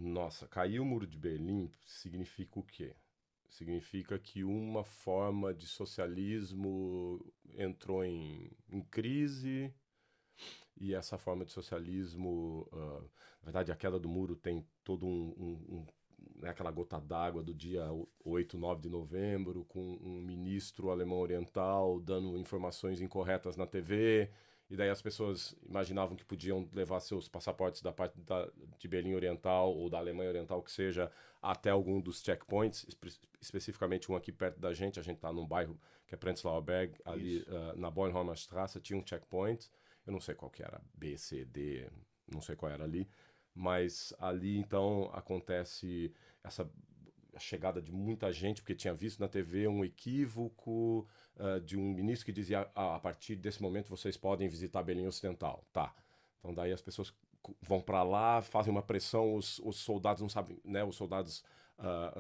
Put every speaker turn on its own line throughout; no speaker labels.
Nossa, caiu o Muro de Berlim significa o quê? Significa que uma forma de socialismo entrou em crise e essa forma de socialismo, na verdade, a queda do muro tem todo né, aquela gota d'água do dia 8, 9 de novembro, com um ministro alemão oriental dando informações incorretas na TV, e daí as pessoas imaginavam que podiam levar seus passaportes da parte de Berlim Oriental ou da Alemanha Oriental, que seja, até algum dos checkpoints, especificamente um aqui perto da gente. A gente está num bairro que é Prenzlauer Berg, ali na Bornholmer Straße, tinha um checkpoint. Eu não sei qual que era, B, C, D, não sei qual era ali. Mas ali, então, acontece essa chegada de muita gente, porque tinha visto na TV um equívoco de um ministro que dizia: a partir desse momento vocês podem visitar Berlim Ocidental. Tá. Então daí as pessoas vão para lá, fazem uma pressão, os soldados não sabem, né? Os soldados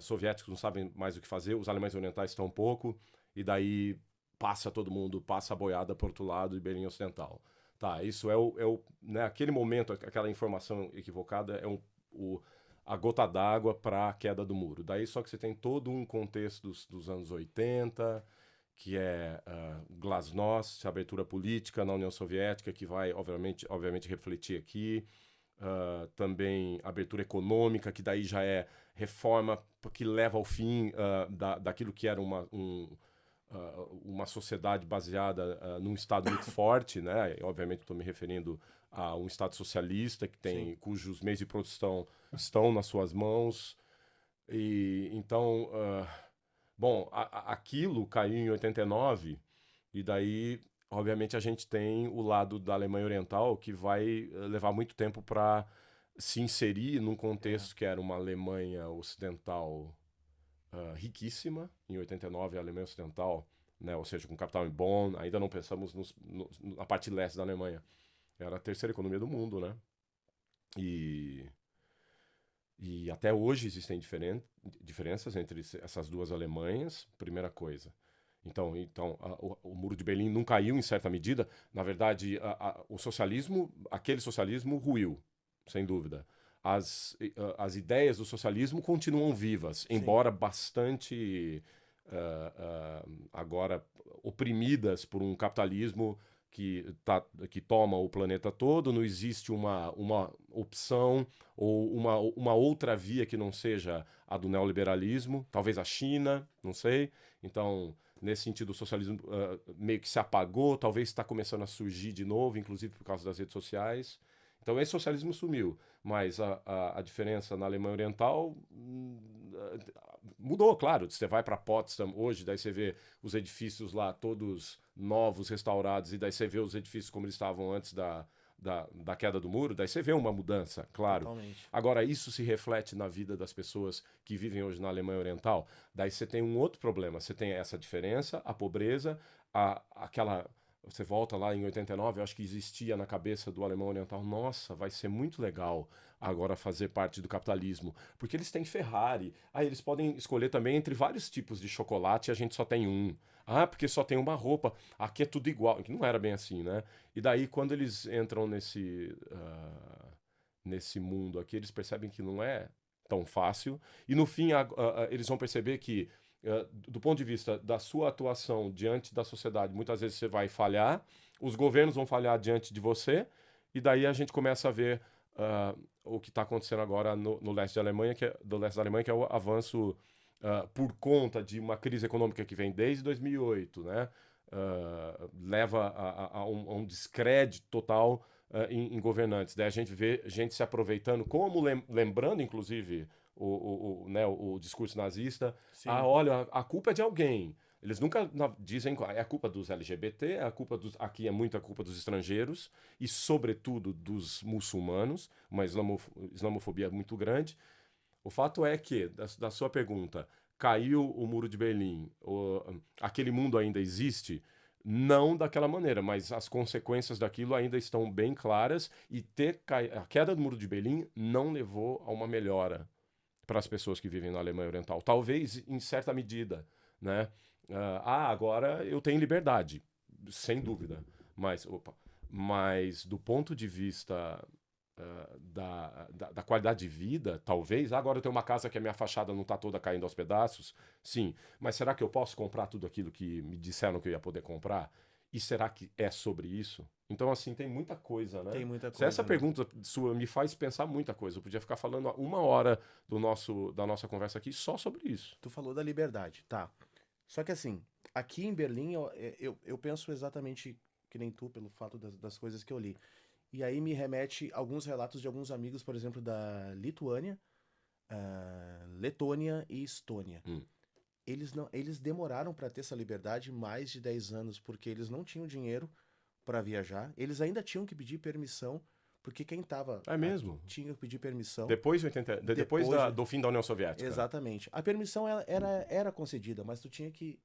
soviéticos não sabem mais o que fazer, os alemães orientais estão um pouco, e daí passa todo mundo, passa a boiada para outro lado de Berlim Ocidental. Tá, isso né, aquele momento, aquela informação equivocada é a gota d'água para a queda do muro. Daí só que você tem todo um contexto dos anos 80, que é glasnost, abertura política na União Soviética, que vai, obviamente refletir aqui. Também abertura econômica, que daí já é reforma que leva ao fim daquilo que era uma sociedade baseada num Estado muito forte, né? Obviamente estou me referindo a um Estado socialista cujos meios de produção estão nas suas mãos. E então, bom, aquilo caiu em 89 e daí, obviamente, a gente tem o lado da Alemanha Oriental que vai levar muito tempo para se inserir num contexto que era uma Alemanha Ocidental riquíssima. Em 89, a Alemanha Ocidental, né, ou seja, com capital em Bonn, ainda não pensamos na parte leste da Alemanha. Era a terceira economia do mundo, né? E até hoje existem diferenças entre essas duas Alemanhas, primeira coisa. Então o Muro de Berlim não caiu em certa medida. Na verdade, o socialismo, aquele socialismo ruiu, sem dúvida. As ideias do socialismo continuam vivas, embora bastante agora oprimidas por um capitalismo que toma o planeta todo. Não existe uma opção ou uma outra via que não seja a do neoliberalismo, talvez a China, não sei. Então, nesse sentido, o socialismo meio que se apagou, talvez está começando a surgir de novo, inclusive por causa das redes sociais. Então, esse socialismo sumiu, mas a diferença na Alemanha Oriental mudou, claro. Você vai para Potsdam hoje, daí você vê os edifícios lá todos novos, restaurados, e daí você vê os edifícios como eles estavam antes da queda do muro, daí você vê uma mudança, claro.
Totalmente.
Agora, isso se reflete na vida das pessoas que vivem hoje na Alemanha Oriental. Daí você tem um outro problema. Você tem essa diferença, a pobreza, aquela... Você volta lá em 89, eu acho que existia na cabeça do alemão oriental: nossa, vai ser muito legal agora fazer parte do capitalismo, porque eles têm Ferrari. Eles podem escolher também entre vários tipos de chocolate e a gente só tem um. Porque só tem uma roupa. Aqui é tudo igual. Que não era bem assim, né? E daí, quando eles entram nesse mundo aqui, eles percebem que não é tão fácil. E no fim, eles vão perceber que, do ponto de vista da sua atuação diante da sociedade, muitas vezes você vai falhar, os governos vão falhar diante de você, e daí a gente começa a ver o que está acontecendo agora no leste da Alemanha, que é o avanço por conta de uma crise econômica que vem desde 2008, né? Leva a um descrédito total em governantes. Daí a gente vê gente se aproveitando, como lembrando, inclusive, né, o discurso nazista.
Sim.
Olha, a culpa é de alguém. Eles nunca dizem é a culpa dos LGBT, aqui é muito a culpa dos estrangeiros e, sobretudo, dos muçulmanos, uma islamofobia muito grande. O fato é que, da sua pergunta, caiu o Muro de Berlim, aquele mundo ainda existe? Não daquela maneira, mas as consequências daquilo ainda estão bem claras, e a queda do Muro de Berlim não levou a uma melhora para as pessoas que vivem na Alemanha Oriental. Talvez em certa medida, né? Agora eu tenho liberdade, sem dúvida. Mas do ponto de vista da qualidade de vida, talvez. Agora eu tenho uma casa que a minha fachada não está toda caindo aos pedaços, sim. Mas será que eu posso comprar tudo aquilo que me disseram que eu ia poder comprar? E será que é sobre isso? Então, assim, tem muita coisa, né?
Tem muita
Se essa
coisa, né?
pergunta sua me faz pensar muita coisa, eu podia ficar falando 1 hora da nossa conversa aqui só sobre isso.
Tu falou da liberdade, tá. Só que assim, aqui em Berlim eu penso exatamente que nem tu, pelo fato das coisas que eu li. E aí me remete alguns relatos de alguns amigos, por exemplo, da Lituânia, Letônia e Estônia.
Hum.
Eles demoraram para ter essa liberdade mais de 10 anos, porque eles não tinham dinheiro para viajar. Eles ainda tinham que pedir permissão, porque quem estava
É
aqui
mesmo?
tinha que pedir permissão.
Depois, depois
Depois,
do fim da União Soviética.
exatamente. A permissão era concedida, mas tu tinha que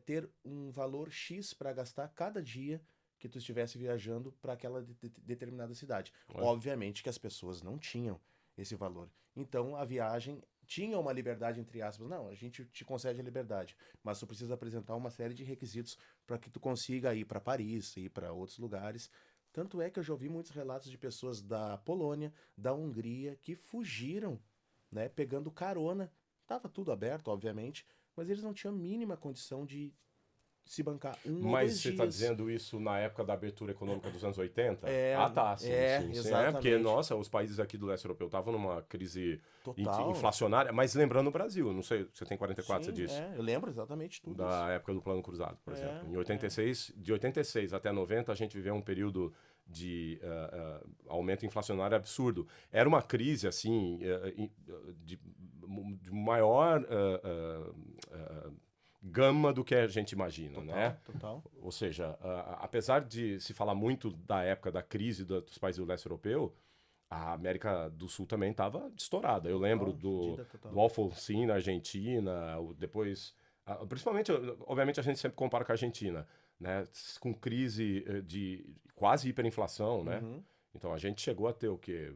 ter um valor X para gastar cada dia que tu estivesse viajando para aquela determinada cidade.
Olha.
Obviamente que as pessoas não tinham esse valor. Então a viagem tinha uma liberdade entre aspas. Não, a gente te concede a liberdade, mas tu precisa apresentar uma série de requisitos para que tu consiga ir para Paris, ir para outros lugares. Tanto é que eu já ouvi muitos relatos de pessoas da Polônia, da Hungria, que fugiram, né, pegando carona. Tava tudo aberto, obviamente, mas eles não tinham a mínima condição de se bancar um ou
Mas
dois
você está
dias.
dizendo isso na época da abertura econômica dos anos 80?
É,
Ah, tá, sim, sim, sim.
exatamente.
Porque, nossa, os países aqui do leste europeu estavam numa crise
Total.
inflacionária, mas lembrando o Brasil, não sei, você tem 44,
Sim,
você disse?
eu lembro exatamente tudo isso.
Da época do Plano Cruzado, por exemplo. Em
É.
86, de 86 até 90, a gente viveu um período de aumento inflacionário absurdo. Era uma crise, assim, de maior gama do que a gente imagina,
Total,
né?
total.
Ou seja, apesar de se falar muito da época da crise dos países do leste europeu, a América do Sul também estava estourada. Eu lembro
Fudida, total.
do Alfonsín na Argentina, depois... principalmente, obviamente, a gente sempre compara com a Argentina, né? Com crise de quase hiperinflação, né?
Uhum.
Então, a gente chegou a ter o quê?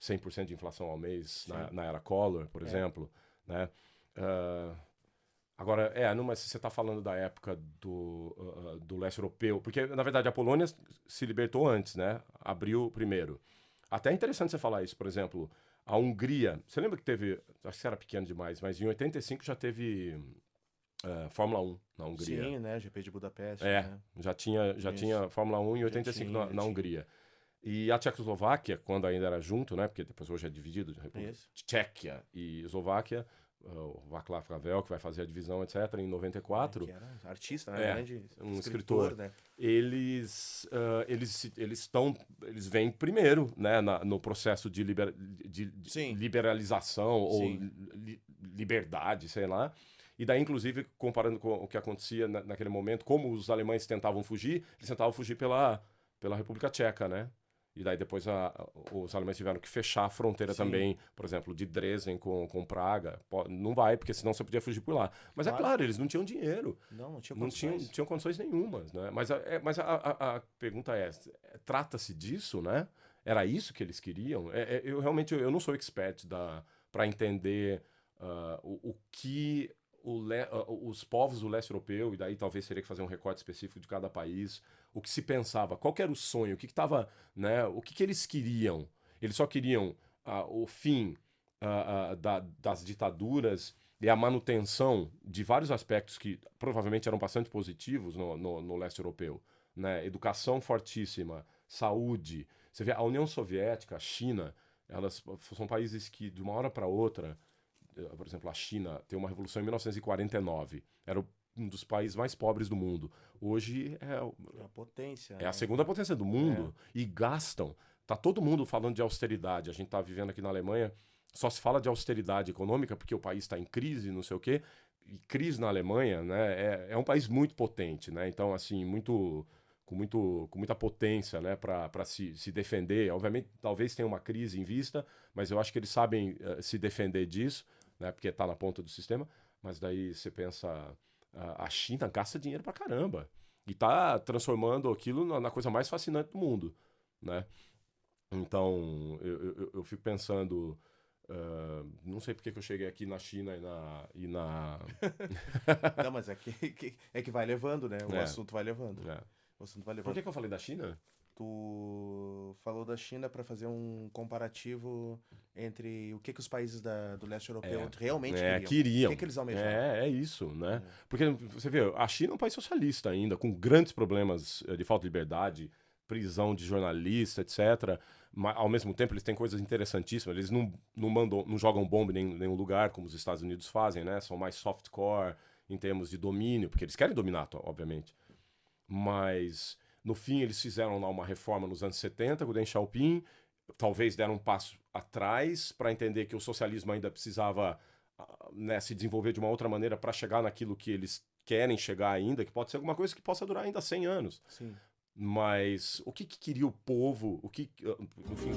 100% de inflação ao mês na era Collor, por exemplo, né? Agora, não, mas você está falando da época do leste europeu, porque, na verdade, a Polônia se libertou antes, né? Abriu primeiro. Até é interessante você falar isso, por exemplo, a Hungria, você lembra que teve, acho que você era pequeno demais, mas em 85 já teve Fórmula 1 na Hungria.
Sim, né? GP de Budapeste. Né?
Já tinha Fórmula 1 em 85 na Hungria. E a Tchecoslováquia, quando ainda era junto, né? Porque depois hoje é dividido, Tchequia e Eslováquia, o Václav Havel, que vai fazer a divisão, etc., em 94.
Que era artista, né? Grande
um escritor.
Né?
Eles vêm primeiro, né, no processo de liberalização ou liberdade, sei lá. E daí, inclusive, comparando com o que acontecia naquele momento, como os alemães tentavam fugir, eles tentavam fugir pela República Tcheca, né? E daí depois os alemães tiveram que fechar a fronteira também, por exemplo, de Dresden com Praga. Não vai, porque senão você podia fugir por lá. Mas é claro, eles não tinham dinheiro.
Não tinham condições.
Não tinham condições nenhumas, né? Mas a pergunta trata-se disso, né? Era isso que eles queriam? Eu realmente eu não sou expert para entender o que os povos do leste europeu, e daí talvez teria que fazer um recorte específico de cada país, o que se pensava, qual que era o sonho, o que estava, né, o que eles queriam. Eles só queriam o fim das ditaduras e a manutenção de vários aspectos que provavelmente eram bastante positivos no leste europeu, né? Educação fortíssima, saúde. Você vê, a União Soviética, a China, elas são países que de uma hora para outra, por exemplo, a China tem uma revolução em 1949. Era um dos países mais pobres do mundo. Hoje é
a potência.
É a segunda potência do mundo. E gastam. Tá todo mundo falando de austeridade. A gente tá vivendo aqui na Alemanha, só se fala de austeridade econômica porque o país está em crise, não sei o quê. E crise na Alemanha, né, é um país muito potente, né? Então, assim, com muita potência, né, para se defender. Obviamente, talvez tenha uma crise em vista, mas eu acho que eles sabem se defender disso, né, porque está na ponta do sistema. Mas daí você pensa, a China gasta dinheiro pra caramba e está transformando aquilo na coisa mais fascinante do mundo, né? Então, eu fico pensando, não sei porque que eu cheguei aqui na China e na...
Não, mas é que vai levando, né? O assunto vai levando. O assunto vai levando.
Por que eu falei da China?
Tu falou da China para fazer um comparativo entre o que os países do leste europeu realmente
queriam.
O que eles almejavam.
É isso, né? Porque você vê, a China é um país socialista ainda, com grandes problemas de falta de liberdade, prisão de jornalista, etc. Mas, ao mesmo tempo, eles têm coisas interessantíssimas. Eles não jogam bomba em nenhum lugar, como os Estados Unidos fazem, né? São mais softcore em termos de domínio, porque eles querem dominar, obviamente. Mas, no fim, eles fizeram lá uma reforma nos anos 70, com o Deng Xiaoping, talvez deram um passo atrás para entender que o socialismo ainda precisava, né, se desenvolver de uma outra maneira para chegar naquilo que eles querem chegar ainda, que pode ser alguma coisa que possa durar ainda 100 anos.
Sim.
Mas o que queria o povo, no fim,